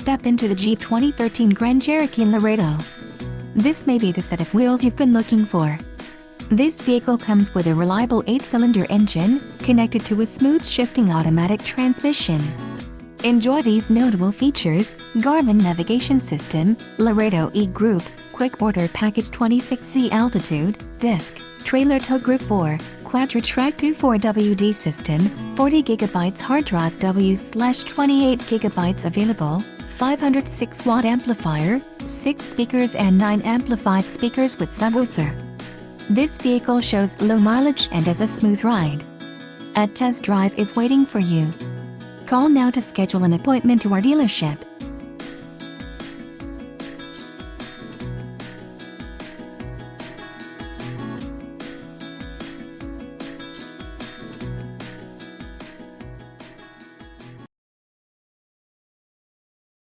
step into the Jeep 2013 Grand Cherokee Laredo. This may be the set of wheels you've been looking for. This vehicle comes with a reliable 8-cylinder engine, connected to a smooth shifting automatic transmission. Enjoy these notable features: Garmin navigation system, Laredo E-Group, Quick Order Package 26C altitude, disc, trailer tow group 4, Quadra-Track 24WD system, 40GB hard drive W/28GB available, 506-watt amplifier, 6 speakers and 9 amplified speakers with subwoofer. This vehicle shows low mileage and is a smooth ride. A test drive is waiting for you. Call now to schedule an appointment to our dealership.